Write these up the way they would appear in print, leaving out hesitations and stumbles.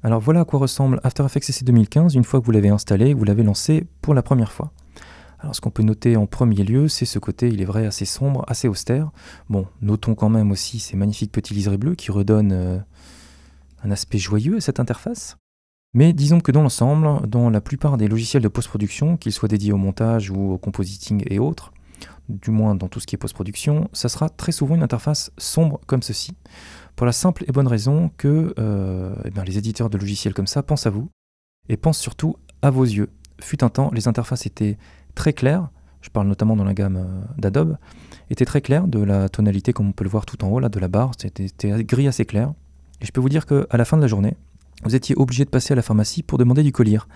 Alors voilà à quoi ressemble After Effects CC 2015 une fois que vous l'avez installé et que vous l'avez lancé pour la première fois. Alors ce qu'on peut noter en premier lieu, c'est ce côté, il est vrai, assez sombre, assez austère. Bon, notons quand même aussi ces magnifiques petits liserés bleus qui redonnent un aspect joyeux à cette interface. Mais disons que dans l'ensemble, dans la plupart des logiciels de post-production, qu'ils soient dédiés au montage ou au compositing et autres, du moins dans tout ce qui est post-production, ça sera très souvent une interface sombre comme ceci, pour la simple et bonne raison que les éditeurs de logiciels comme ça pensent à vous, et pensent surtout à vos yeux. Fut un temps, les interfaces étaient très claires, je parle notamment dans la gamme d'Adobe, étaient très claires, de la tonalité comme on peut le voir tout en haut là, de la barre, c'était gris assez clair. Et je peux vous dire qu'à la fin de la journée, vous étiez obligé de passer à la pharmacie pour demander du colir.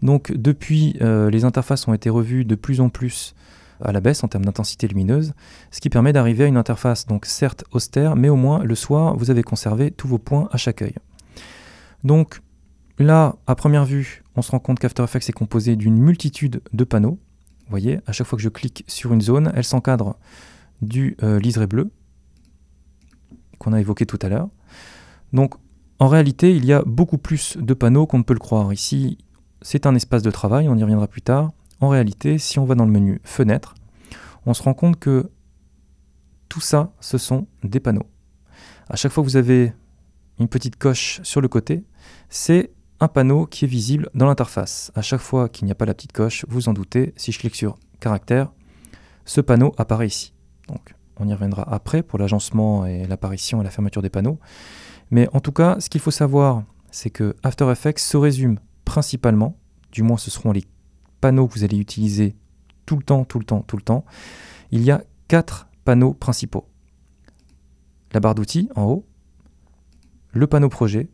Donc depuis, les interfaces ont été revues de plus en plus à la baisse en termes d'intensité lumineuse, ce qui permet d'arriver à une interface donc certes austère, mais au moins le soir, vous avez conservé tous vos points à chaque œil. Donc là, à première vue, on se rend compte qu'After Effects est composé d'une multitude de panneaux. Vous voyez, à chaque fois que je clique sur une zone, elle s'encadre du liseré bleu qu'on a évoqué tout à l'heure. Donc en réalité, il y a beaucoup plus de panneaux qu'on ne peut le croire. Ici, c'est un espace de travail, on y reviendra plus tard. En réalité, si on va dans le menu Fenêtre, on se rend compte que tout ça, ce sont des panneaux. À chaque fois que vous avez une petite coche sur le côté, c'est un panneau qui est visible dans l'interface. À chaque fois qu'il n'y a pas la petite coche, vous en doutez, si je clique sur Caractère, ce panneau apparaît ici. Donc, on y reviendra après pour l'agencement et l'apparition et la fermeture des panneaux. Mais en tout cas, ce qu'il faut savoir, c'est que After Effects se résume principalement, du moins ce seront les panneaux que vous allez utiliser tout le temps. Il y a 4 panneaux principaux. La barre d'outils en haut, le panneau projet,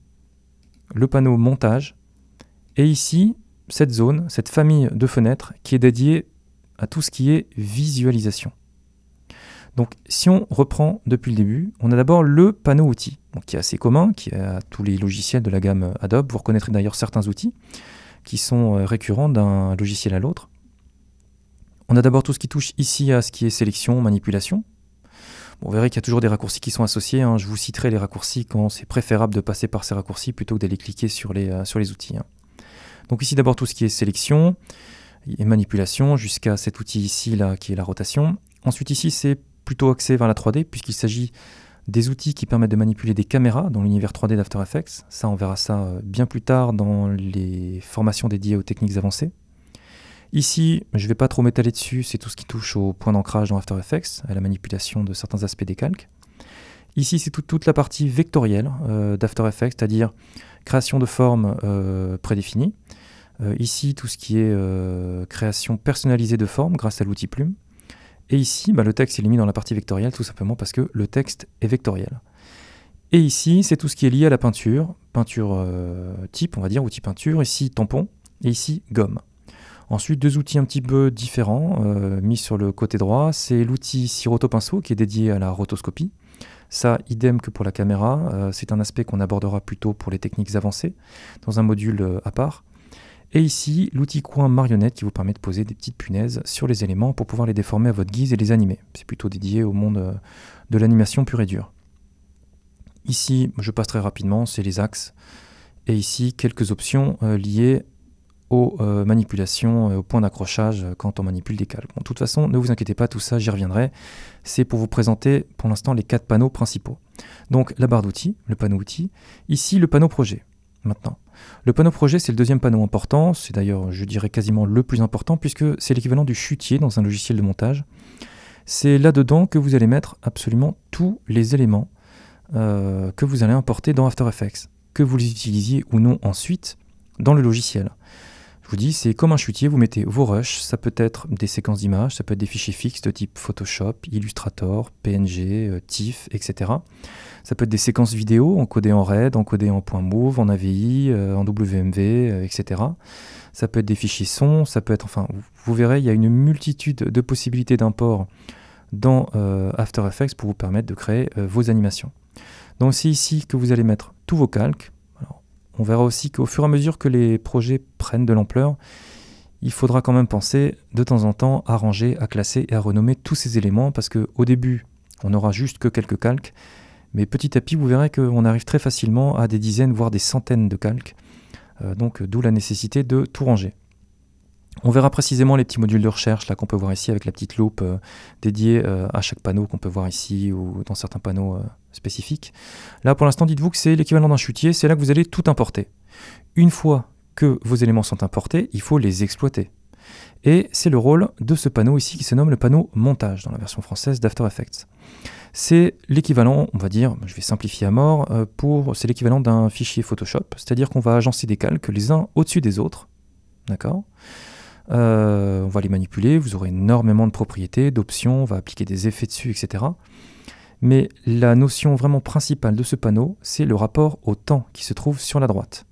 le panneau montage, et ici, cette zone, cette famille de fenêtres qui est dédiée à tout ce qui est visualisation. Donc si on reprend depuis le début, on a d'abord le panneau outils, donc qui est assez commun, qui est à tous les logiciels de la gamme Adobe. Vous reconnaîtrez d'ailleurs certains outils qui sont récurrents d'un logiciel à l'autre. On a d'abord tout ce qui touche ici à ce qui est sélection, manipulation. Bon, vous verrez qu'il y a toujours des raccourcis qui sont associés, hein. Je vous citerai les raccourcis quand c'est préférable de passer par ces raccourcis plutôt que d'aller cliquer sur les outils. Hein. Donc ici d'abord tout ce qui est sélection et manipulation jusqu'à cet outil ici là qui est la rotation. Ensuite ici c'est plutôt axé vers la 3D puisqu'il s'agit des outils qui permettent de manipuler des caméras dans l'univers 3D d'After Effects. Ça, on verra ça bien plus tard dans les formations dédiées aux techniques avancées. Ici, je ne vais pas trop m'étaler dessus, c'est tout ce qui touche au point d'ancrage dans After Effects, à la manipulation de certains aspects des calques. Ici, c'est toute la partie vectorielle d'After Effects, c'est-à-dire création de formes prédéfinies. Ici, tout ce qui est création personnalisée de formes grâce à l'outil Plume. Et ici, le texte il est mis dans la partie vectorielle tout simplement parce que le texte est vectoriel. Et ici, c'est tout ce qui est lié à la peinture, peinture type, on va dire, outil peinture, ici tampon, et ici gomme. Ensuite, 2 outils un petit peu différents mis sur le côté droit, c'est l'outil ici rotopinceau qui est dédié à la rotoscopie. Ça, idem que pour la caméra, c'est un aspect qu'on abordera plutôt pour les techniques avancées, dans un module à part. Et ici, l'outil coin marionnette qui vous permet de poser des petites punaises sur les éléments pour pouvoir les déformer à votre guise et les animer. C'est plutôt dédié au monde de l'animation pure et dure. Ici, je passe très rapidement, c'est les axes. Et ici, quelques options liées aux manipulations, aux points d'accrochage quand on manipule des calques. Bon, de toute façon, ne vous inquiétez pas, tout ça, j'y reviendrai. C'est pour vous présenter pour l'instant les 4 panneaux principaux. Donc la barre d'outils, le panneau outils. Ici, le panneau projet, maintenant. Le panneau projet, c'est le deuxième panneau important, c'est d'ailleurs, je dirais, quasiment le plus important, puisque c'est l'équivalent du chutier dans un logiciel de montage. C'est là-dedans que vous allez mettre absolument tous les éléments que vous allez importer dans After Effects, que vous les utilisiez ou non ensuite dans le logiciel. Je vous dis, c'est comme un chutier, vous mettez vos rushs, ça peut être des séquences d'images, ça peut être des fichiers fixes de type Photoshop, Illustrator, PNG, TIFF, etc. Ça peut être des séquences vidéo encodées en RAID, encodées en .mov, en AVI, en WMV, etc. Ça peut être des fichiers son, ça peut être, enfin, vous verrez, il y a une multitude de possibilités d'import dans After Effects pour vous permettre de créer vos animations. Donc c'est ici que vous allez mettre tous vos calques. Alors, on verra aussi qu'au fur et à mesure que les projets prennent de l'ampleur, il faudra quand même penser de temps en temps à ranger, à classer et à renommer tous ces éléments parce qu'au début, on n'aura juste que quelques calques. Mais petit à petit, vous verrez qu'on arrive très facilement à des dizaines, voire des centaines de calques. Donc d'où la nécessité de tout ranger. On verra précisément les petits modules de recherche là qu'on peut voir ici avec la petite loupe dédiée à chaque panneau qu'on peut voir ici ou dans certains panneaux spécifiques. Là pour l'instant dites-vous que c'est l'équivalent d'un chutier, c'est là que vous allez tout importer. Une fois que vos éléments sont importés, il faut les exploiter. Et c'est le rôle de ce panneau ici qui se nomme le panneau montage dans la version française d'After Effects. C'est l'équivalent, on va dire, je vais simplifier à mort, c'est l'équivalent d'un fichier Photoshop, c'est-à-dire qu'on va agencer des calques les uns au-dessus des autres, d'accord ? On va les manipuler, vous aurez énormément de propriétés, d'options, on va appliquer des effets dessus, etc. Mais la notion vraiment principale de ce panneau, c'est le rapport au temps qui se trouve sur la droite.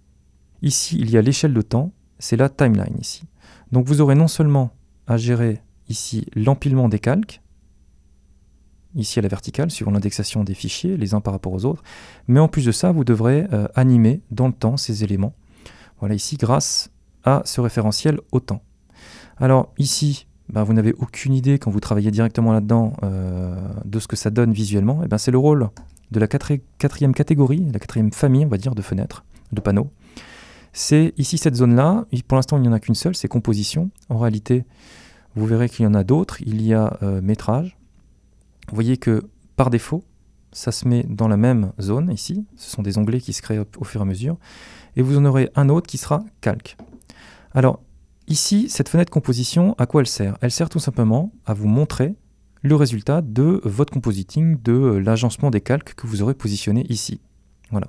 Ici, il y a l'échelle de temps, c'est la timeline ici. Donc vous aurez non seulement à gérer ici l'empilement des calques, ici à la verticale, suivant l'indexation des fichiers, les uns par rapport aux autres, mais en plus de ça, vous devrez animer dans le temps ces éléments. Voilà ici, grâce à ce référentiel au temps. Alors ici, vous n'avez aucune idée quand vous travaillez directement là-dedans de ce que ça donne visuellement. Et c'est le rôle de la quatrième catégorie, la quatrième famille, on va dire, de fenêtres, de panneaux. C'est ici cette zone-là, pour l'instant il n'y en a qu'une seule, c'est composition. En réalité, vous verrez qu'il y en a d'autres. Il y a métrage. Vous voyez que par défaut, ça se met dans la même zone ici. Ce sont des onglets qui se créent au fur et à mesure. Et vous en aurez un autre qui sera calque. Alors, ici, cette fenêtre composition, à quoi elle sert? Elle sert tout simplement à vous montrer le résultat de votre compositing, de l'agencement des calques que vous aurez positionné ici. Voilà.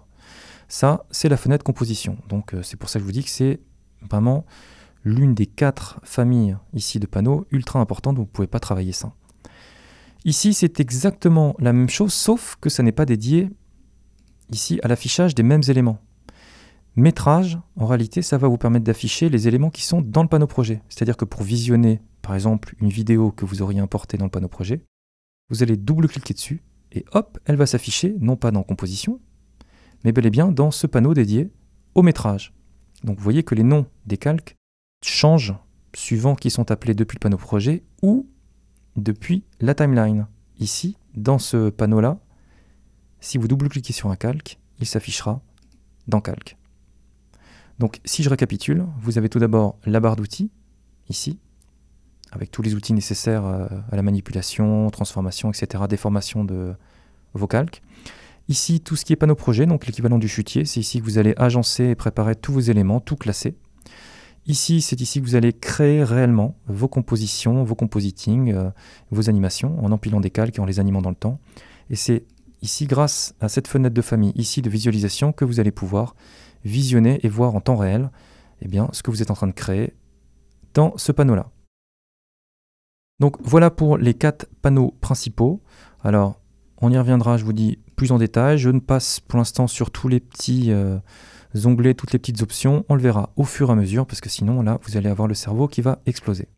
Ça, c'est la fenêtre composition. Donc, c'est pour ça que je vous dis que c'est vraiment l'une des 4 familles ici de panneaux ultra importantes, donc vous ne pouvez pas travailler sans. Ici, c'est exactement la même chose, sauf que ça n'est pas dédié ici à l'affichage des mêmes éléments. Métrage, en réalité, ça va vous permettre d'afficher les éléments qui sont dans le panneau projet. C'est-à-dire que pour visionner, par exemple, une vidéo que vous auriez importée dans le panneau projet, vous allez double-cliquer dessus et hop, elle va s'afficher, non pas dans composition, mais bel et bien dans ce panneau dédié au métrage. Donc vous voyez que les noms des calques changent suivant qu'ils sont appelés depuis le panneau projet ou depuis la timeline. Ici, dans ce panneau-là, si vous double-cliquez sur un calque, il s'affichera dans calque. Donc si je récapitule, vous avez tout d'abord la barre d'outils, ici, avec tous les outils nécessaires à la manipulation, transformation, etc., déformation de vos calques. Ici, tout ce qui est panneau projet, donc l'équivalent du chutier, c'est ici que vous allez agencer et préparer tous vos éléments, tout classer. Ici, c'est ici que vous allez créer réellement vos compositions, vos compositings, vos animations, en empilant des calques et en les animant dans le temps. Et c'est ici, grâce à cette fenêtre de famille ici de visualisation, que vous allez pouvoir visionner et voir en temps réel ce que vous êtes en train de créer dans ce panneau-là. Donc voilà pour les 4 panneaux principaux. Alors, on y reviendra, je vous dis, plus en détail. Je ne passe pour l'instant sur tous les petits onglets, toutes les petites options. On le verra au fur et à mesure, parce que sinon, là, vous allez avoir le cerveau qui va exploser.